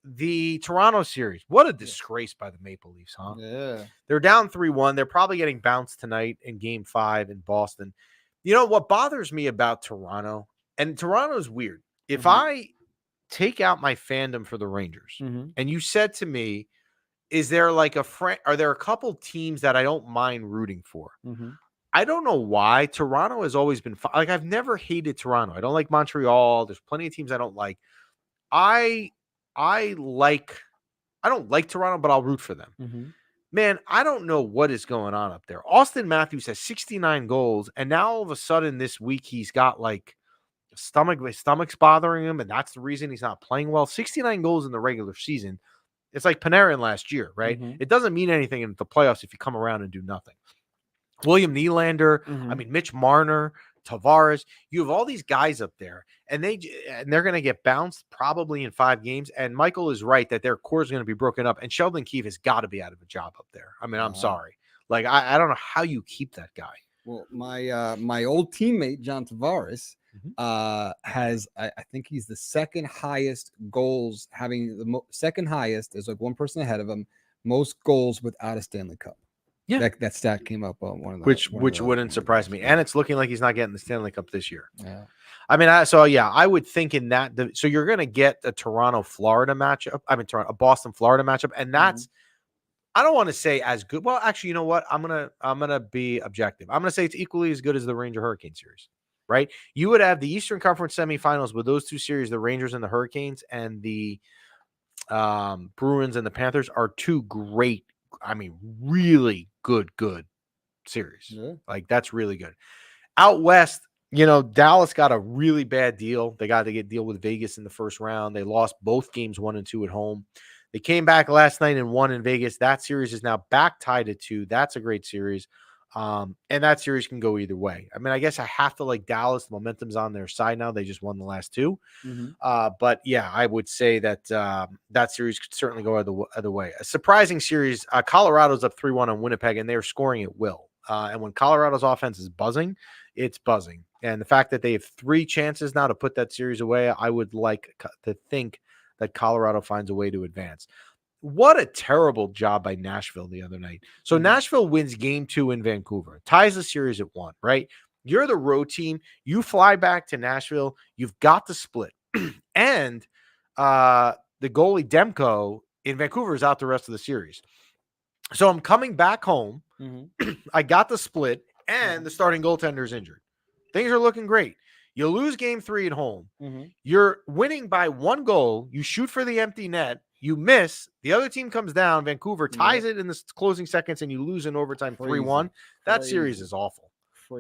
the Toronto series, what a disgrace by the Maple Leafs, huh? Yeah. They're down 3-1. They're probably getting bounced tonight in game 5 in Boston. You know what bothers me about Toronto, and Toronto's weird. If I take out my fandom for the Rangers, and you said to me, is there like are there a couple teams that I don't mind rooting for? I don't know why. Toronto has always been like, I've never hated Toronto. I don't like Montreal. There's plenty of teams I don't like. I don't like Toronto, but I'll root for them. Man, I don't know what is going on up there. Austin Matthews has 69 goals, and now all of a sudden this week he's got like stomach's bothering him, and that's the reason he's not playing well. 69 goals in the regular season. It's like Panarin last year, right? It doesn't mean anything in the playoffs if you come around and do nothing. William Nylander, Mitch Marner, Tavares. You have all these guys up there, and they're going to get bounced probably in 5 games. And Michael is right that their core is going to be broken up. And Sheldon Keefe has got to be out of a job up there. I mean, I'm sorry. Like, I don't know how you keep that guy. Well, my old teammate John Tavares has I think he's the second highest goals, having the second highest. There's like one person ahead of him most goals without a Stanley Cup. Yeah. That stat came up on one of the which one of the- one wouldn't of the surprise guys. me. And it's looking like he's not getting the Stanley Cup this year. Yeah. I mean, I would think in that. So you're going to get a Toronto Florida matchup. I mean, a Boston Florida matchup, and that's. I don't want to say as good. Well, actually, you know what? I'm gonna be objective. I'm gonna say it's equally as good as the Ranger Hurricane series, right? You would have the Eastern Conference semifinals with those two series, the Rangers and the Hurricanes, and the Bruins and the Panthers are two great. I mean, really good series. Yeah. Like that's really good. Out west, Dallas got a really bad deal. They got to get deal with Vegas in the first round. They lost both games 1-2 at home. They came back last night and won in Vegas. That series is now back tied at 2. That's a great series. And that series can go either way. I mean, I guess I have to like Dallas. The momentum's on their side now. They just won the last 2. But yeah, I would say that that series could certainly go other way. A surprising series. Colorado's up 3-1 on Winnipeg, and they're scoring at will. And when Colorado's offense is buzzing, it's buzzing. And the fact that they have 3 chances now to put that series away, I would like to think that Colorado finds a way to advance. What a terrible job by Nashville the other night. So Nashville wins game 2 in Vancouver, ties the series at 1, right? You're the road team. You fly back to Nashville. You've got the split. And the goalie Demko in Vancouver is out the rest of the series. So I'm coming back home. I got the split, and the starting goaltender is injured. Things are looking great. You lose game 3 at home. You're winning by 1 goal. You shoot for the empty net. You miss. The other team comes down. Vancouver ties it in the closing seconds, and you lose in overtime 3-1. That series is awful.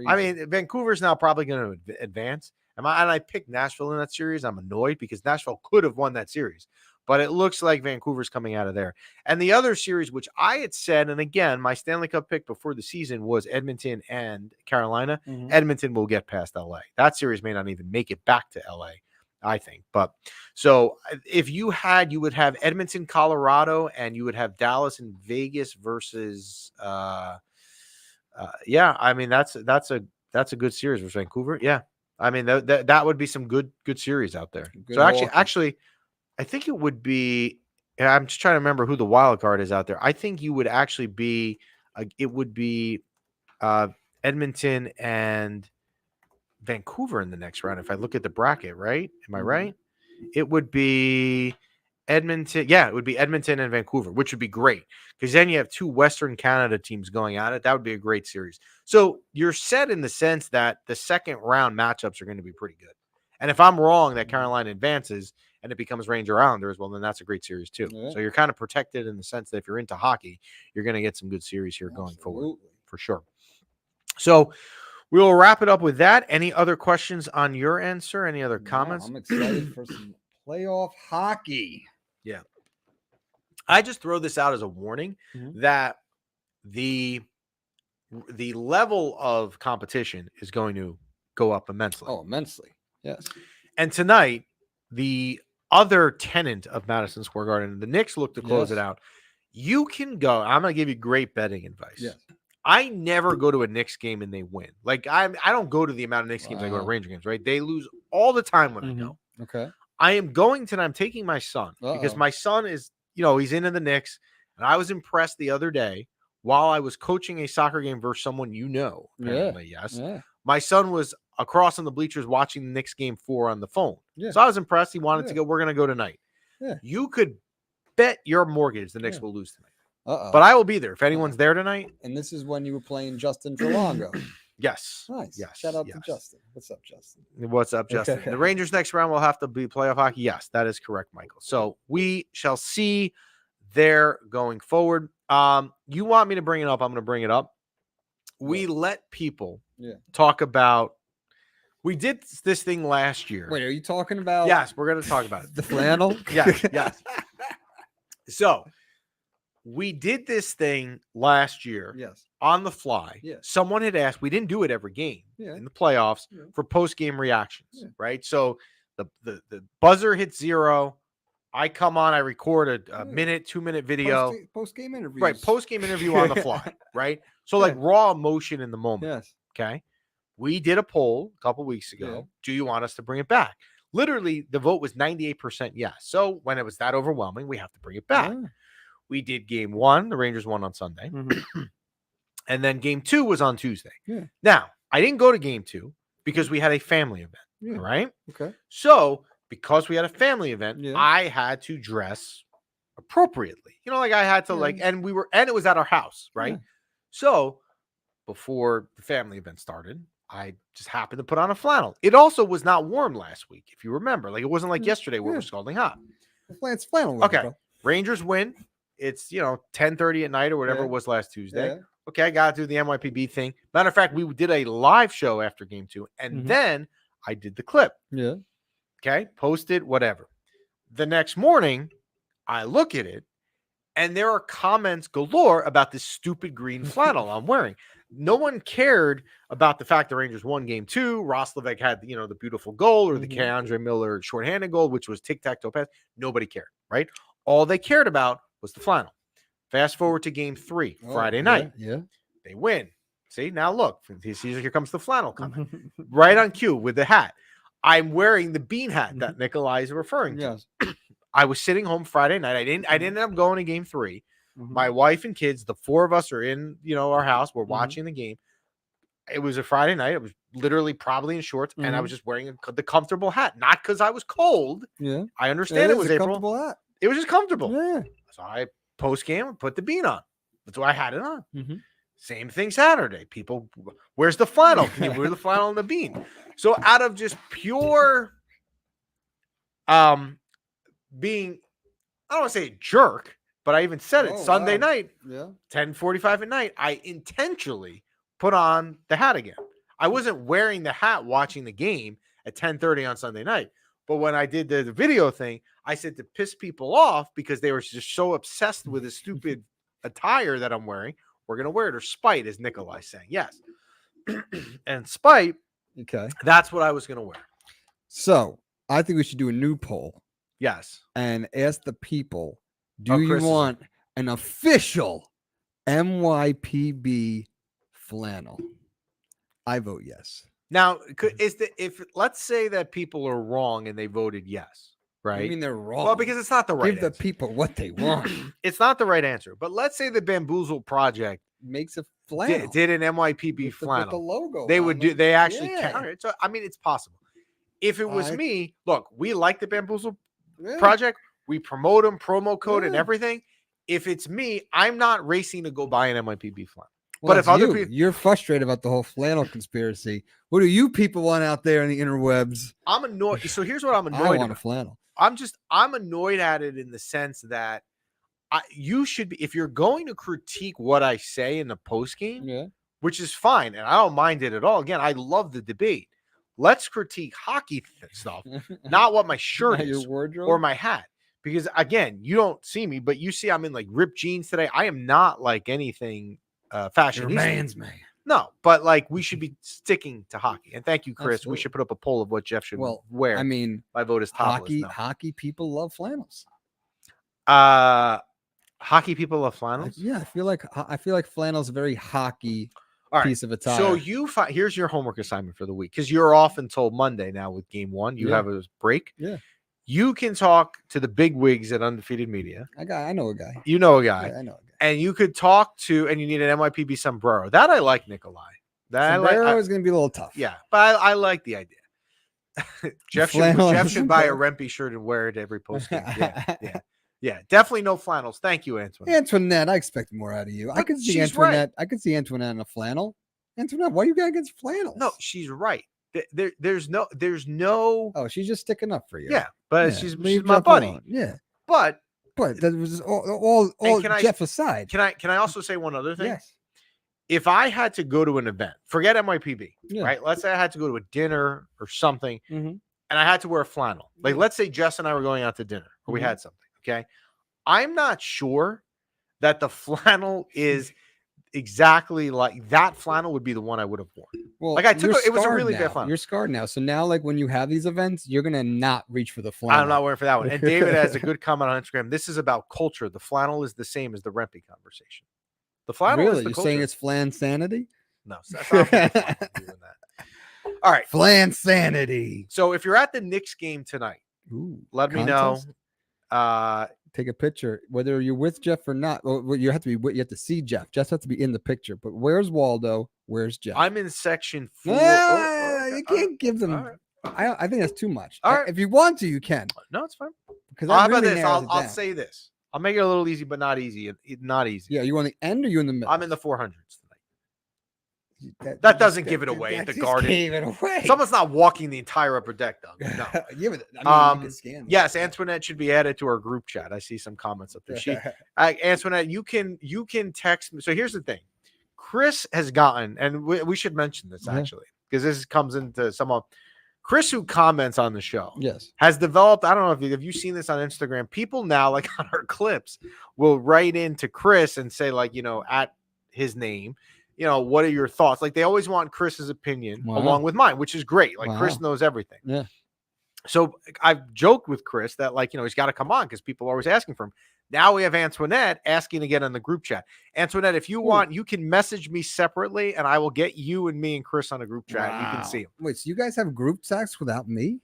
I mean, Vancouver's now probably going to advance. And I picked Nashville in that series. I'm annoyed because Nashville could have won that series. But it looks like Vancouver's coming out of there. And the other series, which I had said, and again, my Stanley Cup pick before the season was Edmonton and Carolina. Edmonton will get past LA. That series may not even make it back to LA, I think. But so if you would have Edmonton, Colorado, and you would have Dallas and Vegas versus, yeah, I mean, that's a good series versus Vancouver. Yeah. I mean, that would be some good series out there. Good so hockey. actually, I think it would be. I'm just trying to remember who the wild card is out there. I think you would actually be. It would be Edmonton and Vancouver in the next round. If I look at the bracket, right? Am I right? It would be Edmonton. Yeah, it would be Edmonton and Vancouver, which would be great because then you have 2 Western Canada teams going at it. That would be a great series. So you're set in the sense that the second round matchups are going to be pretty good. And if I'm wrong that Carolina advances and it becomes Ranger Islanders, well, then that's a great series too. Yeah. So you're kind of protected in the sense that if you're into hockey, you're going to get some good series here going forward for sure. So we will wrap it up with that. Any other questions on your end, sir? Any other comments? I'm excited for some playoff hockey. Yeah. I just throw this out as a warning that the level of competition is going to go up immensely. Oh, immensely. Yes. And tonight, the other tenant of Madison Square Garden, the Knicks look to close it out. You can go. I'm going to give you great betting advice. Yes. I never go to a Knicks game and they win. Like I don't go to the amount of Knicks games I go to Ranger games, right? They lose all the time when I go. Okay. I am going tonight. I'm taking my son because my son is, he's into the Knicks. And I was impressed the other day while I was coaching a soccer game versus someone apparently, yes. Yeah. My son was across on the bleachers watching the Knicks game 4 on the phone. Yeah. So I was impressed. He wanted to go. We're going to go tonight. Yeah. You could bet your mortgage the Knicks will lose tonight. But I will be there if anyone's there tonight. And this is when you were playing Justin Terlongo. Yes. Nice. Yes. Shout out to Justin. What's up, Justin? What's up, Justin? Okay. The Rangers next round will have to be playoff hockey. Yes, that is correct, Michael. So we shall see there going forward. You want me to bring it up? I'm going to bring it up. We let people talk about. We did this thing last year. Wait, are you talking about? Yes, we're going to talk about it. The flannel? Yes. So we did this thing last year on the fly. Yes. Someone had asked, we didn't do it every game in the playoffs for post-game reactions, right? So the buzzer hits 0. I come on, I record a minute, 2-minute video. Post-game interview. Right, post-game interview on the fly, right? So like raw emotion in the moment. Yes. Okay. We did a poll a couple weeks ago. Yeah. Do you want us to bring it back? Literally, the vote was 98% yes. So when it was that overwhelming, we have to bring it back. Yeah. We did game 1. The Rangers won on Sunday. And then game 2 was on Tuesday. Yeah. Now, I didn't go to game 2 because we had a family event. Yeah. All right. Okay. So, because we had a family event, Yeah. I had to dress appropriately. You know, like I had to and it was at our house, right? Yeah. So, before the family event started, I just happened to put on a flannel. It also was not warm last week, if you remember. Like, it wasn't like yesterday where it was scalding hot. It's flannel weather, Okay. bro. Rangers win. It's, 10:30 at night or whatever it was last Tuesday. Yeah. Okay, I got to do the MYPB thing. Matter of fact, we did a live show after game 2, and then I did the clip. Yeah. Okay, posted, whatever. The next morning, I look at it, and there are comments galore about this stupid green flannel I'm wearing. No one cared about the fact the Rangers won game 2. Roslovic had, the beautiful goal or the Keandre Miller shorthanded goal, which was tic-tac-toe pass. Nobody cared, right? All they cared about was the flannel. Fast forward to game 3, Friday night. Yeah. They win. See, now look. Here comes the flannel coming. Right on cue with the hat. I'm wearing the bean hat that Nikolai is referring to. Yes. I was sitting home Friday night. I didn't end up going to game 3. My wife and kids, the 4 of us are in, our house. We're watching the game. It was a Friday night. It was literally probably in shorts, and I was just wearing the comfortable hat. Not because I was cold. Yeah. I understand it was April. Comfortable hat. It was just comfortable. Yeah. So I post-game put the bean on. That's why I had it on. Same thing Saturday. People, where's the flannel? Can you wear the flannel and the bean? So out of just pure being, I don't want to say a jerk, but I even said it Sunday night, 10:45 at night, I intentionally put on the hat again. I wasn't wearing the hat watching the game at 10:30 on Sunday night. But when I did the video thing, I said to piss people off because they were just so obsessed with the stupid attire that I'm wearing. We're going to wear it, or spite, as Nikolai's saying. Yes. And spite, okay, that's what I was going to wear. So I think we should do a new poll. Yes. And ask the people, do you want an official MYPB flannel? I vote yes. Now, if let's say that people are wrong and they voted yes, right? I mean, they're wrong. Well, because it's not the right answer. Give the people what they want. It's not the right answer. But let's say the Bamboozle Project makes a flannel. Did an MYPB flannel. With the logo. They would do. They actually can. So I mean, it's possible. If it was me, look, we like the Bamboozle Project. We promote them, promo code, and everything. If it's me, I'm not racing to go buy an MYPB flannel. Well, but if other people, you're frustrated about the whole flannel conspiracy. What do you people want out there in the interwebs? I'm annoyed. So here's what I'm annoyed. I want a flannel. I'm annoyed at it in the sense that you should be, if you're going to critique what I say in the post game, which is fine, and I don't mind it at all. Again, I love the debate. Let's critique hockey stuff, not what my shirt is or my hat. Because again, you don't see me, but you see I'm in like ripped jeans today. I am not like anything fashion. Man's man. No, but like we should be sticking to hockey. And thank you, Chris. Absolutely. We should put up a poll of what Jeff should wear. I mean, my vote is topless. Hockey people love flannels. Hockey people love flannels. Yeah, I feel like flannel's a very hockey piece of attire. So here's your homework assignment for the week, because you're off until Monday now with game 1. You have a break. Yeah. You can talk to the big wigs at Undefeated Media. I know a guy. You know a guy. Yeah, I know a guy. And you could talk to, and you need an MYPB sombrero. That I like, Nikolai. Sombrero is going to be a little tough. Yeah, but I like the idea. Jeff should buy a Rempe shirt and wear it every post game. Yeah. Definitely no flannels. Thank you, Antoinette. Antoinette, I expect more out of you. I could see Antoinette. Right. I could see Antoinette in a flannel. Antoinette, why you got against flannels? No, she's right. There's no. Oh, she's just sticking up for you. Yeah, but she's my buddy. Alone. Yeah, but that was all Jeff aside. Can I also say one other thing? Yes. If I had to go to an event, forget MYPB, right? Let's say I had to go to a dinner or something, and I had to wear a flannel. Like, let's say Jess and I were going out to dinner, or we had something. Okay, I'm not sure that the flannel is exactly like that. Flannel would be the one I would have worn. Well, like it was a really bad flannel. You're scarred now. So now, like when you have these events, you're gonna not reach for the flannel. I'm not wearing for that one. And David has a good comment on Instagram. This is about culture. The flannel is the same as the Rempe conversation. The flannel is the You're culture. saying it's flan sanity? No, that's not doing that. All right, flan sanity. So if you're at the Knicks game tonight, let me know. take a picture, whether you're with Jeff or not. Well, you have to be. You have to see Jeff. Jeff has to be in the picture. But where's Waldo? Where's Jeff? I'm in section 4. Okay. You can't give them. All right. I think that's too much. All right. If you want to, you can. No, it's fine. Because How really about this? I'll down. say this. I'll make it a little easy, but not easy. Not easy. Yeah, you on the end or you in the middle? I'm in the 400s tonight. That doesn't give it away at the Garden. Gave it away. Someone's not walking the entire upper deck, though. No. You can scan yes, Antoinette should be added to our group chat. I see some comments up there. Antoinette, you can text me. So here's the thing. Chris has gotten, and we should mention this actually, because this comes into some of Chris, who comments on the show, has developed. I don't know if you've seen this on Instagram. People now, like on our clips, will write into Chris and say, like, at his name, what are your thoughts? Like, they always want Chris's opinion along with mine, which is great. Like, Chris knows everything. Yeah. So I've joked with Chris that, like, he's got to come on because people are always asking for him. Now we have Antoinette asking to get on the group chat. Antoinette, if you want, you can message me separately, and I will get you and me and Chris on a group chat. And you can see him. Wait, so you guys have group chats without me?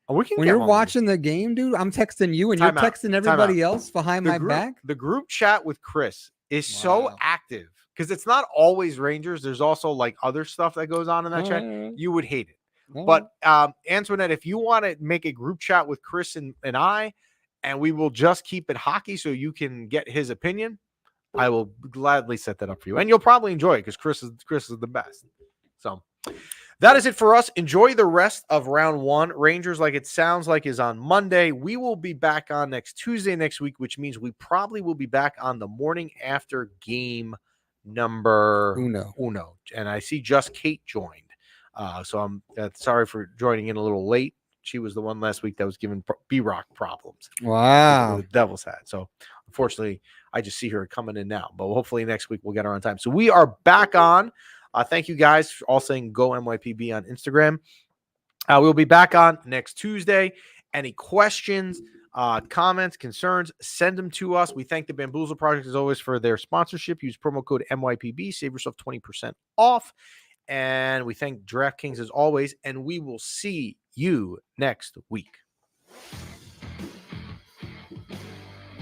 Oh, we can. When you're watching the game, dude, I'm texting you, and you're texting everybody else behind my back. The group chat with Chris is so active because it's not always Rangers. There's also like other stuff that goes on in that chat. You would hate it. But Antoinette, if you want to make a group chat with Chris and I, and we will just keep it hockey so you can get his opinion, I will gladly set that up for you. And you'll probably enjoy it because Chris is the best. So that is it for us. Enjoy the rest of round 1. Rangers, like it sounds like, is on Monday. We will be back on next Tuesday next week, which means we probably will be back on the morning after game number uno. And I see just Kate joined. So I'm sorry for joining in a little late. She was the one last week that was giving B-Rock problems. Wow. The Devils had. So unfortunately, I just see her coming in now. But hopefully next week we'll get her on time. So we are back on. Thank you guys for all saying go MYPB on Instagram. We'll be back on next Tuesday. Any questions, comments, concerns, send them to us. We thank the Bamboozle Project, as always, for their sponsorship. Use promo code MYPB. Save yourself 20% off. And we thank DraftKings as always. And we will see you next week.